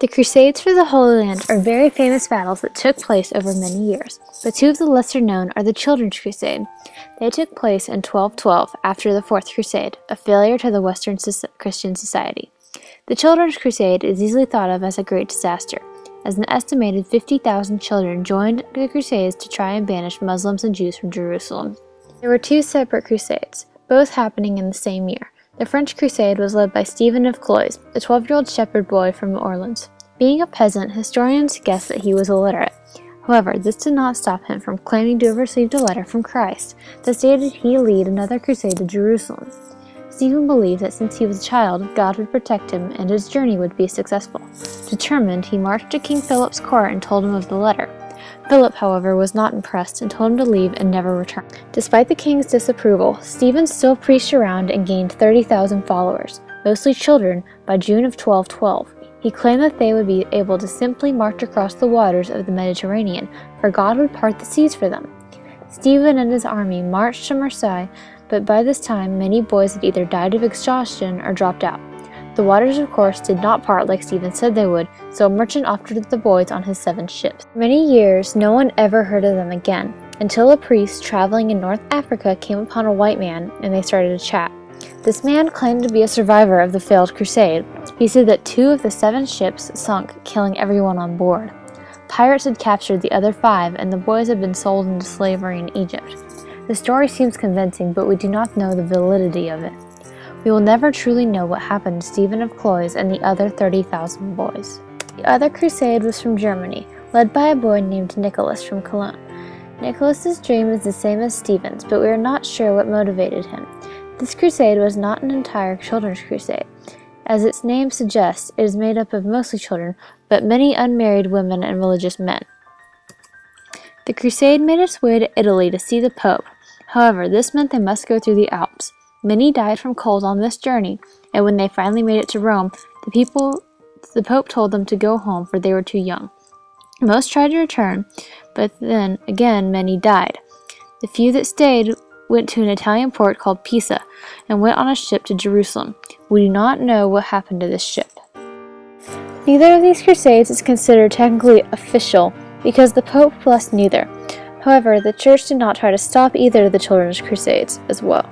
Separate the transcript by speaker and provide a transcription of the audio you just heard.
Speaker 1: The Crusades for the Holy Land are very famous battles that took place over many years, but two of the lesser known are the Children's Crusade. They took place in 1212 after the Fourth Crusade, a failure to the Western Christian society. The Children's Crusade is easily thought of as a great disaster, as an estimated 50,000 children joined the Crusades to try and banish Muslims and Jews from Jerusalem. There were two separate crusades, both happening in the same year. The French Crusade was led by Stephen of Blois, a 12-year-old shepherd boy from New Orleans. Being a peasant, historians guess that he was illiterate. However, this did not stop him from claiming to have received a letter from Christ that stated he'd lead another crusade to Jerusalem. Stephen believed that since he was a child, God would protect him and his journey would be successful. Determined, he marched to King Philip's court and told him of the letter. Philip, however, was not impressed and told him to leave and never return. Despite the king's disapproval, Stephen still preached around and gained 30,000 followers, mostly children, by June of 1212. He claimed that they would be able to simply march across the waters of the Mediterranean, for God would part the seas for them. Stephen and his army marched to Marseille, but by this time many boys had either died of exhaustion or dropped out. The waters, of course, did not part like Stephen said they would, so a merchant offered the boys on his 7 ships. For many years, no one ever heard of them again, until a priest traveling in North Africa came upon a white man and they started to chat. This man claimed to be a survivor of the failed crusade. He said that 2 of the 7 ships sunk, killing everyone on board. Pirates had captured the other 5, and the boys had been sold into slavery in Egypt. The story seems convincing, but we do not know the validity of it. We will never truly know what happened to Stephen of Blois and the other 30,000 boys. The other crusade was from Germany, led by a boy named Nicholas from Cologne. Nicholas's dream is the same as Stephen's, but we are not sure what motivated him. This crusade was not an entire children's crusade. As its name suggests, it is made up of mostly children, but many unmarried women and religious men. The crusade made its way to Italy to see the Pope. However, this meant they must go through the Alps. Many died from cold on this journey, and when they finally made it to Rome, the Pope told them to go home for they were too young. Most tried to return, but then again many died. The few that stayed went to an Italian port called Pisa and went on a ship to Jerusalem. We do not know what happened to this ship. Neither of these crusades is considered technically official because the Pope blessed neither. However, the Church did not try to stop either of the Children's Crusades as well.